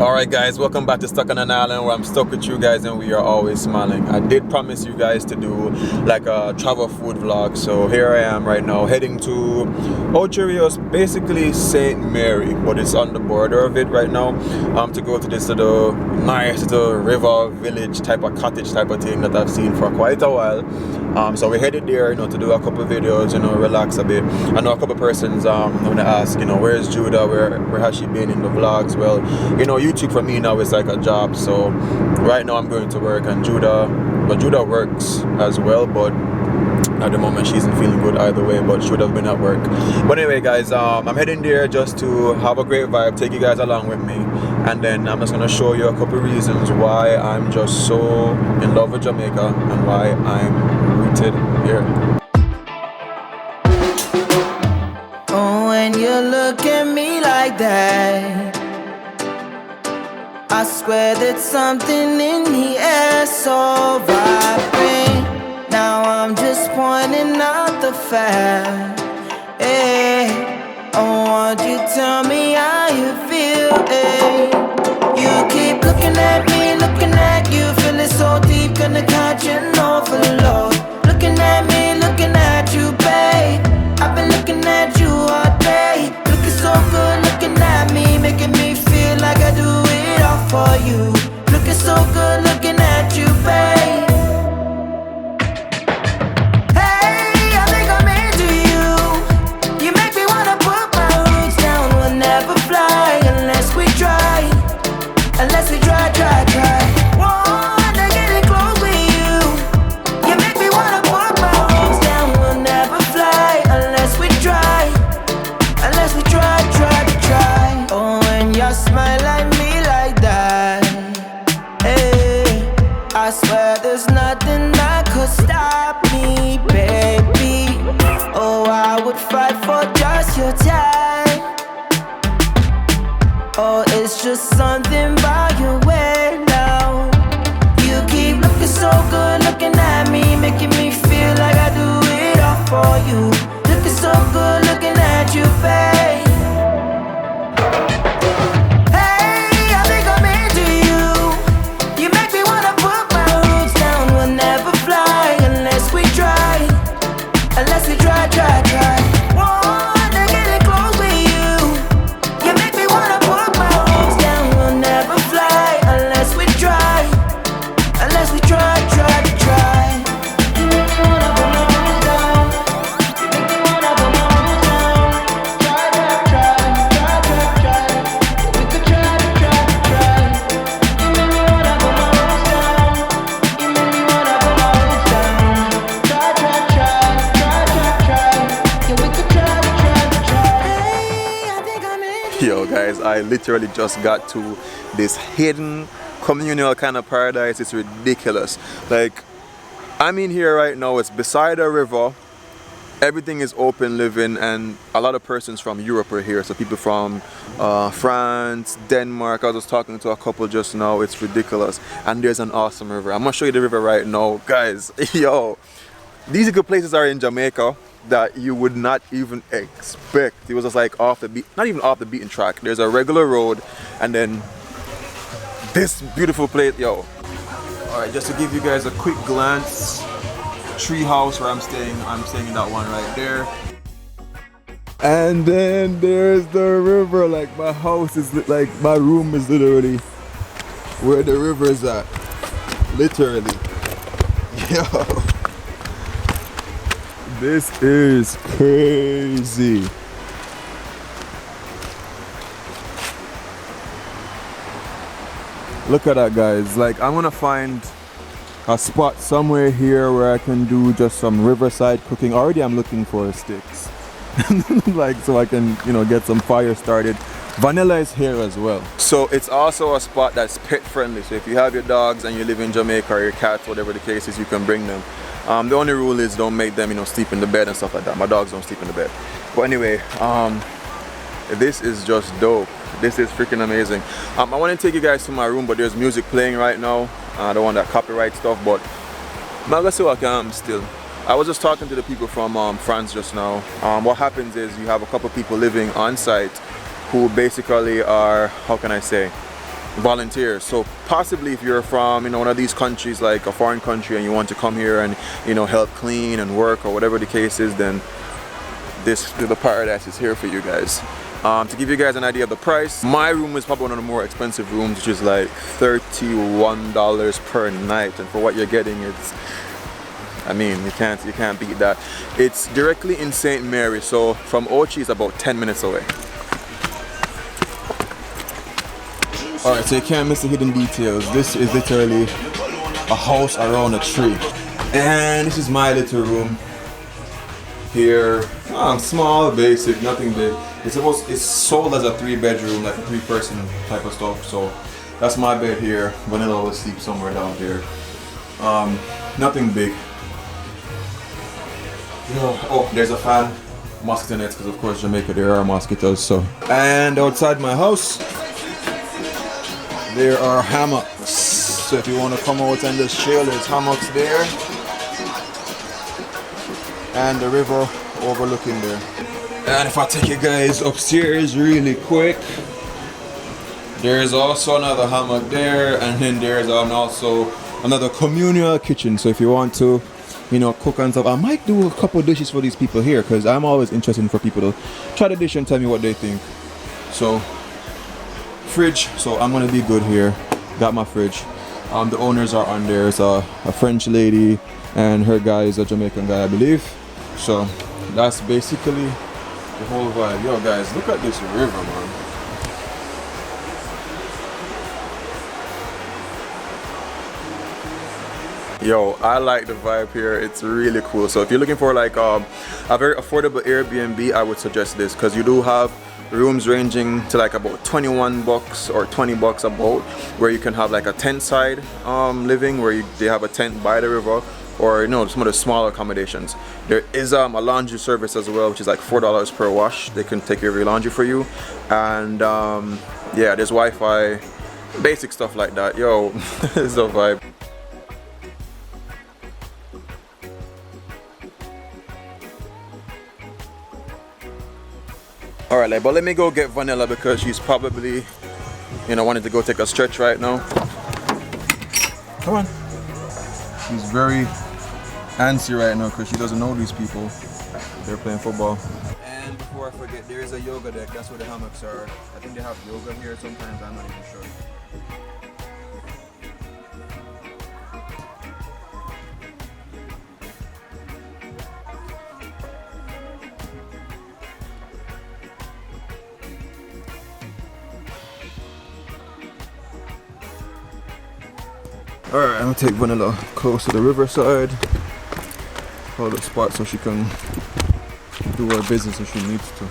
Alright guys, welcome back to Stuck on an Island, where I'm stuck with you guys and we are always smiling. I did promise you guys to do like a travel food vlog, so here I am right now heading to Ocherios, basically St. Mary, but it's on the border of it right now, to go to this little nice little river village type of cottage type of thing that I've seen for quite a while. So we're headed there, to do a couple videos, relax a bit. I know a couple persons want to ask, where's Judah, where has she been in the vlogs? Well, YouTube for me now is like a job, so right now I'm going to work, and Judah works as well, but at the moment she isn't feeling good either way, but should have been at work. But anyway guys, I'm heading there just to have a great vibe, take you guys along with me, and then I'm just going to show you a couple reasons why I'm just so in love with Jamaica and why I'm rooted here. Oh, when you look at me like that, I swear that something in the air so vibrant. Now I'm just pointing out the fact. Hey, I want you to tell me how you feel. Hey, you keep looking at me, looking at you, feeling so deep, gonna catch an overload. Looking at me, looking at you, babe. I've been looking at you all day. Looking so good, looking at me, making me feel like I do it all for you. Looking so good, looking at you, babe. Hey, I think I'm into you. You make me wanna put my roots down. We'll never fly unless we try. Unless we try. Wanna get it close with you. You make me wanna put my roots down. We'll never fly unless we try. Unless we try. Oh, when you smile at me like that, hey, I swear there's nothing that could stop me, baby. Oh, I would fight for just your time. Oh, it's just something about your way now. You keep looking so good, looking at me, making me feel like I do it all for you. Looking so good, looking at you, babe. Hey, I think I'm into you. You make me wanna put my roots down. We'll never fly unless we try. Unless we try. Wanna get it close with you. You make me wanna put my roots down. We'll never fly unless we try. Unless we try. You make me wanna put my roots down. You make me wanna put my roots down. Try. We could try. You make me wanna put my roots down. You make me wanna put my roots down. Try. Yeah, we could try. Hey, I think I'm in. Yo guys, I literally just got to this hidden communal kind of paradise. It's ridiculous. Like, I'm in here right now, it's beside a river, everything is open living, and a lot of persons from Europe are here. So people from France, Denmark. I was just talking to a couple just now. It's ridiculous. And there's an awesome river. I'm gonna show you the river right now, guys. Yo, these good places are in Jamaica that you would not even expect. It was just like off the beat, not even off the beaten track. There's a regular road, and then this beautiful place, yo. All right, just to give you guys a quick glance, tree house where I'm staying in that one right there. And then there's the river. Like, my house is like, my room is literally where the river is at. Literally. Yo. This is crazy. Look at that, guys. Like, I'm gonna find a spot somewhere here where I can do just some riverside cooking. Already I'm looking for sticks. Like, so I can, get some fire started. Vanilla is here as well. So it's also a spot that's pet friendly. So if you have your dogs and you live in Jamaica, or your cats, whatever the case is, you can bring them. The only rule is don't make them, sleep in the bed and stuff like that. My dogs don't sleep in the bed. But anyway, this is just dope. This is freaking amazing. I want to take you guys to my room, but there's music playing right now. I don't want that copyright stuff, but I'm gonna see what I can still. I was just talking to the people from France just now. What happens is you have a couple people living on site who basically are, how can I say, volunteers. So possibly if you're from, you know, one of these countries, like a foreign country, and you want to come here and, you know, help clean and work or whatever the case is, then the paradise is here for you guys. To give you guys an idea of the price, my room is probably one of the more expensive rooms, which is like $31 per night, and for what you're getting, it's, I mean, you can't beat that. It's directly in St. Mary, so from Ochi it's about 10 minutes away. Alright, so you can't miss the hidden details. This is literally a house around a tree. And this is my little room here. Small, basic, nothing big. It's sold as a 3-bedroom, like a 3-person type of stuff. So that's my bed here. Vanilla will sleep somewhere down here. Nothing big. Oh, there's a fan. Mosquito nets, because of course Jamaica there are mosquitoes. So, and outside my house there are hammocks. So if you want to come out and just chill, there's hammocks there. And the river overlooking there. And if I take you guys upstairs really quick, there's also another hammock there, and then there's also another communal kitchen. So if you want to, you know, cook and stuff, I might do a couple dishes for these people here, because I'm always interested for people to try the dish and tell me what they think. So fridge, so I'm gonna be good here. Got my fridge. The owners are on there. It's a French lady, and her guy is a Jamaican guy, I believe. So that's basically the whole vibe. Yo guys, look at this river, man. Yo, I like the vibe here. It's really cool. So if you're looking for like a very affordable Airbnb, I would suggest this, because you do have rooms ranging to like about 21 bucks or 20 bucks about, where you can have like a tent side living, where they have a tent by the river, or, you know, some of the smaller accommodations. There is a laundry service as well, which is like $4 per wash. They can take care of your laundry for you. And yeah, there's Wi-Fi, basic stuff like that. Yo, it's a vibe. Alright, like, but let me go get Vanilla, because she's probably, you know, wanting to go take a stretch right now. Come on. She's very antsy right now because she doesn't know these people. They're playing football. And before I forget, there is a yoga deck. That's where the hammocks are. I think they have yoga here sometimes. I'm not even sure. Alright, I'm gonna take Vanilla close to the riverside. Hold the spot so she can do her business if she needs to.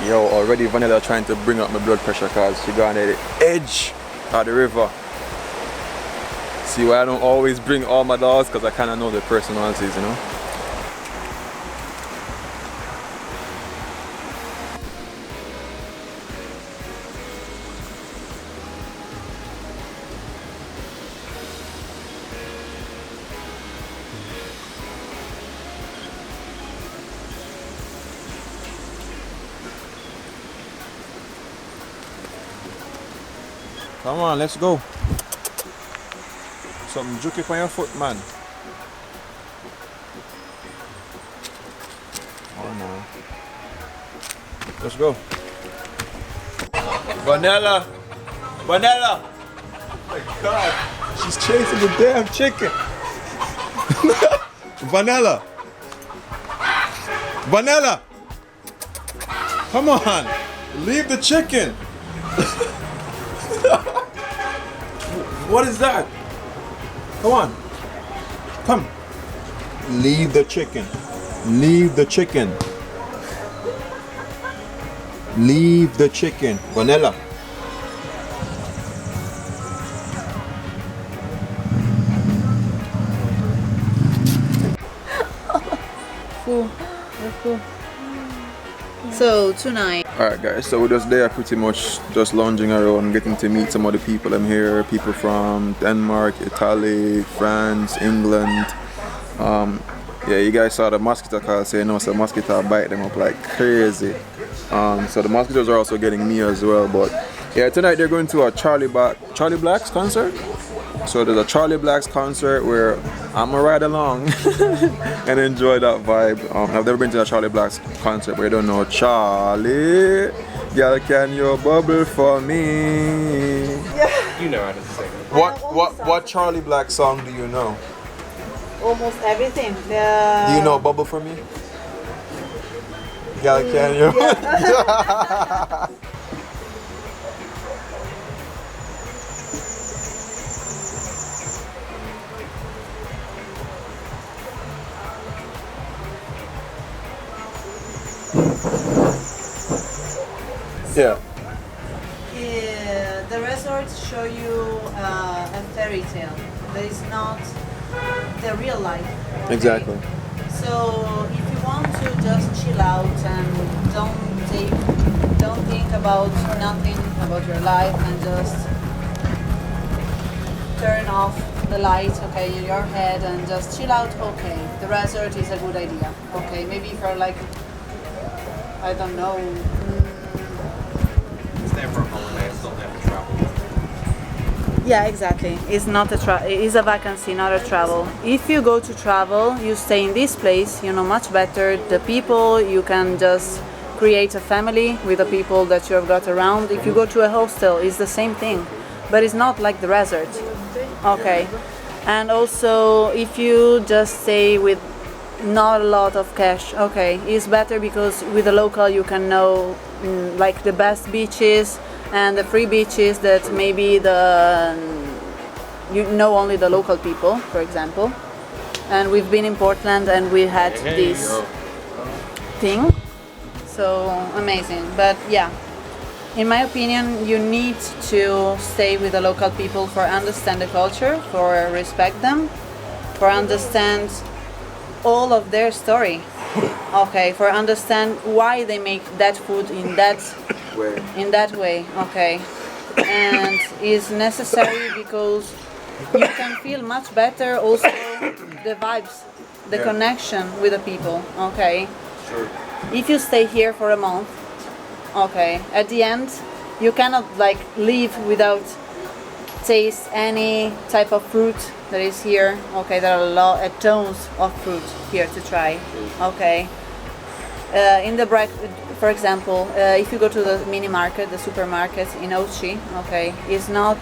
Yo, already Vanilla trying to bring up my blood pressure because she gone at the edge of the river. See why I don't always bring all my dogs, because I kind of know their personalities, you know. Come on, let's go. Something jukey for your foot, man. Oh no. Let's go. Vanilla! Vanilla! Oh my god. She's chasing the damn chicken. Vanilla! Vanilla! Come on! Leave the chicken! What is that? Come on. Come. Leave the chicken. Leave the chicken. Leave the chicken. Vanilla. So tonight. Alright guys, so we're just there pretty much just lounging around, getting to meet some of the people I'm here. People from Denmark, Italy, France, England. Yeah, you guys saw the mosquito call, so you know, so mosquito bite them up like crazy. So the mosquitoes are also getting me as well. But yeah, tonight they're going to a Charlie Black's concert. So there's a Charlie Black's concert where I'm gonna ride along and enjoy that vibe. I've never been to a Charlie Black's concert, but I don't know Charlie. Girl, can you bubble for me? You know how to sing. What Charlie Black song do you know? Almost everything. Do you know Bubble for Me? Girl, can you? Yeah. The resorts show you a fairy tale. That is not the real life. Okay? Exactly. So if you want to just chill out and don't think about nothing about your life and just turn off the light, okay, in your head and just chill out, okay, the resort is a good idea. Okay, maybe for like, I don't know. Stay for a holiday, still have to travel. Yeah, exactly. It's not it's a vacancy, not a travel. If you go to travel, you stay in this place, you know much better the people, you can just create a family with the people that you have got around. If you go to a hostel, it's the same thing, but it's not like the resort. Okay. And also, if you just stay with not a lot of cash, okay, it's better because with a local you can know like the best beaches and the free beaches that maybe you know only the local people, for example. And we've been in Portland and we had this thing, so amazing. But yeah, in my opinion, you need to stay with the local people for understand the culture, for respect them, for understand all of their story. Okay, for understand why they make that food in that way. Okay, and is necessary because you can feel much better also the vibes, the connection with the people. Okay, Sure. if you stay here for a month, okay, at the end you cannot like leave without taste any type of fruit that is here. Okay, there are tons of fruit here to try. Okay, in the for example, if you go to the mini market, the supermarket in Ochi, okay, is not.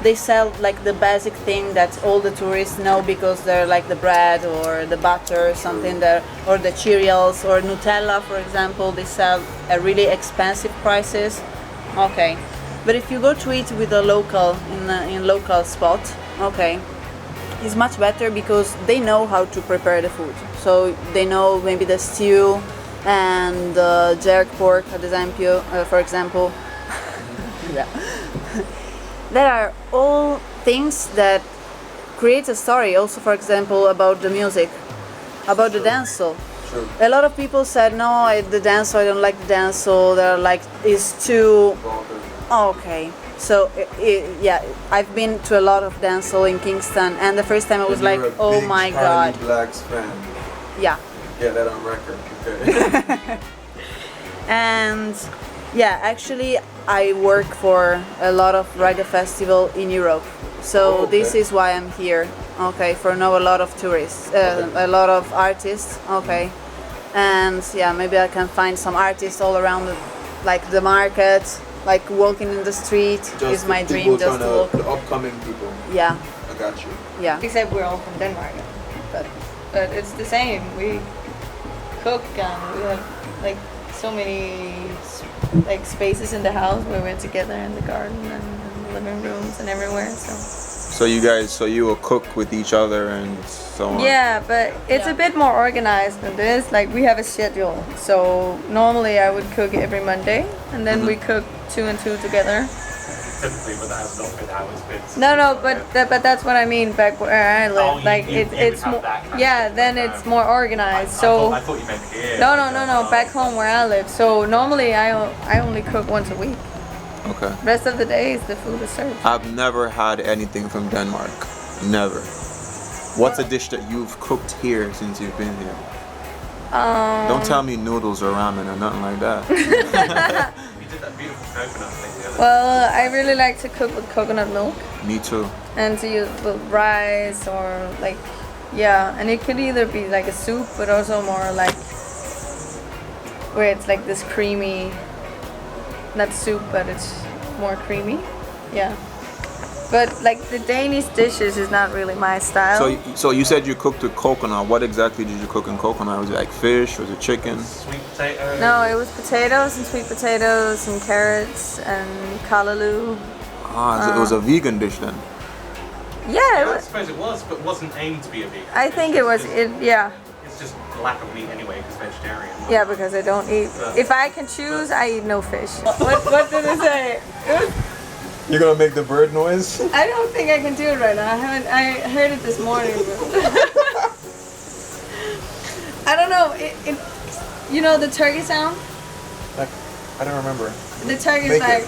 They sell like the basic thing that all the tourists know because they're like the bread or the butter, something there, or the cereals or Nutella, for example. They sell at really expensive prices. Okay, but if you go to eat with a local in local spot, okay, it's much better because they know how to prepare the food. So they know maybe the stew and jerk pork, ad esempio, for example. Yeah. There are all things that create a story. Also, for example, about the music, about the dancehall. Sure. A lot of people said, no, the dancehall, I don't like the dancehall. They're like, it's too. Oh, okay. So yeah, I've been to a lot of dancehall in Kingston, and the first time I was like, oh my god. Black's fan. Yeah. Get that on record. Okay. And yeah, actually I work for a lot of reggae festival in Europe. So this is why I'm here. Okay, for know a lot of tourists, a lot of artists. Okay, and yeah, maybe I can find some artists all around, like the market, like walking in the street is my dream. Just to walk. The upcoming people. Yeah. I got you. Yeah. Except we're all from Denmark, but it's the same. We cook and we have like so many like spaces in the house where we're together in the garden and in the living rooms and everywhere. So you will cook with each other and so on. Yeah, but it's a bit more organized than this. Like we have a schedule. So normally I would cook every Monday, and then we cook 2 and 2 together. Typically, but that has not been how it's been. No, but that's what I mean back where I live. Like it's more. Yeah, then it's more organized. So. I thought you meant here. No. Back home where I live. So normally I only cook once a week. Okay. Rest of the days the food is served. I've never had anything from Denmark. Never. What's a dish that you've cooked here since you've been here? Don't tell me noodles or ramen or nothing like that. You did that beautiful coconut thing the other day. Well, I really like to cook with coconut milk Me too. and to use with rice or like, yeah, and it could either be like a soup, but also more like where it's like this creamy, not soup, but it's more creamy, yeah. But like the Danish dishes is not really my style. So you said you cooked with coconut. What exactly did you cook in coconut? Was it like fish? Was it chicken? Sweet potato. No, it was potatoes and sweet potatoes and carrots and callaloo. Ah, it was a vegan dish then. Yeah, it Yeah, I was, suppose it was, but wasn't aimed to be a vegan. I think it was, yeah. It's just lack of meat anyway, because vegetarian. Yeah, because I don't eat. If I can choose, I eat no fish. What did it say? You're gonna make the bird noise? I don't think I can do it right now. I heard it this morning. I don't know. You know the turkey sound? Like, I don't remember. The turkey's Make like.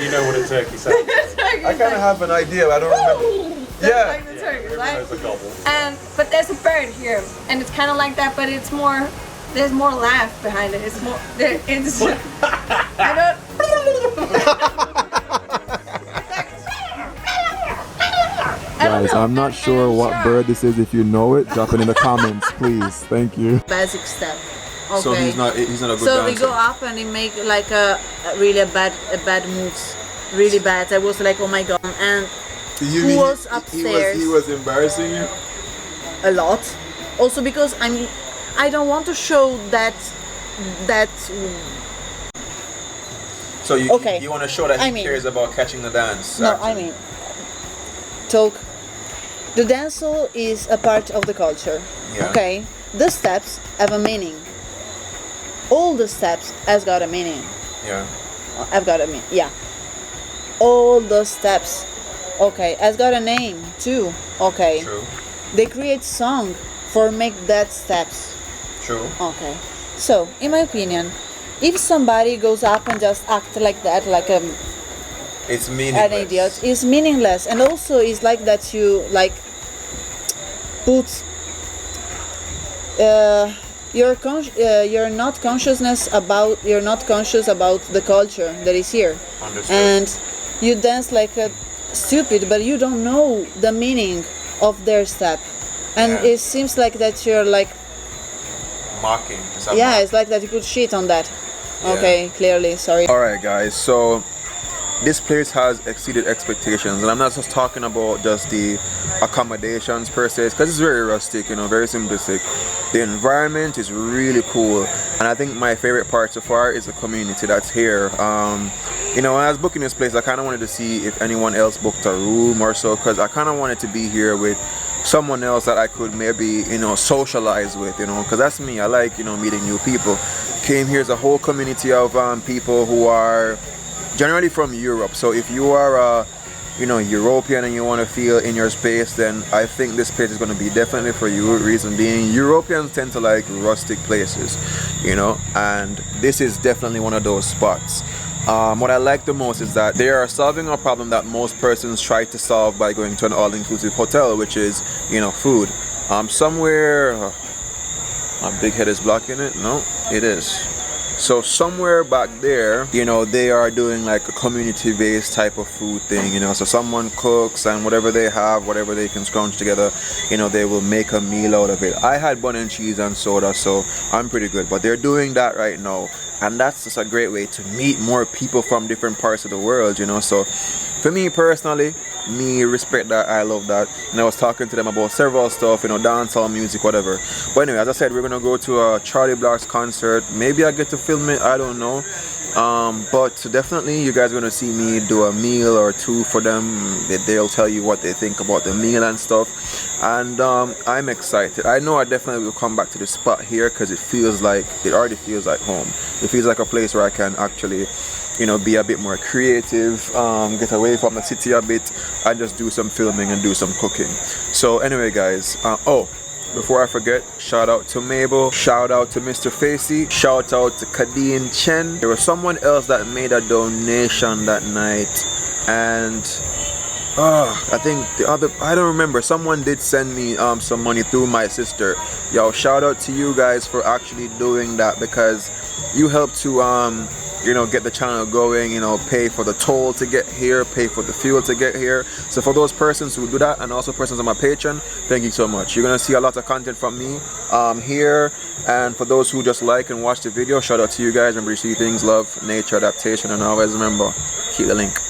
You know what a turkey sounds like. I kind of have an idea, but I don't remember. That's Yeah. like the turkey, Everyone right? knows a gobble. But there's a bird here, and it's kind of like that, but it's more. There's more laugh behind it. It's more. It's. I don't. Guys, I'm not sure what bird this is. If you know it, drop it in the comments, please. Thank you. Basic step. Okay. So he's not a good So we dancer. go up and he make like a really bad moves, really bad. I was like, oh my god. And You who mean was upstairs? He was embarrassing you? a lot. Also because I don't want to show that. So you Okay. you want to show that he I mean- cares about catching the dance? No, actually. I mean, talk. The dancehall is a part of the culture. Yeah. Okay. The steps have a meaning. All the steps has got a meaning. Yeah. I've got a meaning. Yeah. All the steps. Okay. Has got a name too. Okay. True. They create song for make that steps. True. Okay. So, in my opinion, if somebody goes up and just act like that, like It's meaningless. an idiot, is meaningless, and also is like that you like put you're not conscious about the culture that is here. Understood. And you dance like a stupid, but you don't know the meaning of their step, and Yeah. it seems like that you're like Mocking. yeah, it's like that you put shit on that. Yeah. Okay, clearly, sorry. Alright guys, so this place has exceeded expectations, and I'm not just talking about just the accommodations per se, because it's very rustic, you know, very simplistic. The environment is really cool, and I think my favorite part so far is the community that's here. You know, when I was booking this place, I kind of wanted to see if anyone else booked a room or so, because I kind of wanted to be here with someone else that I could maybe, you know, socialize with, you know, because that's me. I like, you know, meeting new people. Came here as a whole community of people who are generally from Europe. So if you are you know, European and you want to feel in your space, then I think this place is going to be definitely for you. Reason being, Europeans tend to like rustic places, you know, and this is definitely one of those spots. What I like the most is that they are solving a problem that most persons try to solve by going to an all-inclusive hotel, which is, you know, food. Somewhere, my big head is blocking it. No, it is. So somewhere back there, you know, they are doing like a community-based type of food thing, you know, so someone cooks and whatever they have, whatever they can scrounge together, you know, they will make a meal out of it. I had bun and cheese and soda, so I'm pretty good, but they're doing that right now, and that's just a great way to meet more people from different parts of the world, you know. So for me personally, me respect that, I love that, and I was talking to them about several stuff, you know, dancehall music, whatever. But anyway, as I said, we're gonna go to a Charlie Black's concert. Maybe I get to film it, I don't know. But definitely you guys are gonna see me do a meal or two for them. They'll tell you what they think about the meal and stuff, and I'm excited. I know I definitely will come back to the spot here because it already feels like home. It feels like a place where I can actually, you know, be a bit more creative, get away from the city a bit, and just do some filming and do some cooking. So anyway guys, before I forget, shout out to Mabel, shout out to Mr. Facey, shout out to Kadeen Chen. There was someone else that made a donation that night, and I think I don't remember, someone did send me some money through my sister. Yo, shout out to you guys for actually doing that, because you helped to you know, get the channel going, you know, pay for the toll to get here, pay for the fuel to get here. So for those persons who do that, and also persons on my Patreon, thank you so much. You're gonna see a lot of content from me here, and for those who just like and watch the video, shout out to you guys. Remember to see things, love, nature, adaptation, and always remember, keep the link.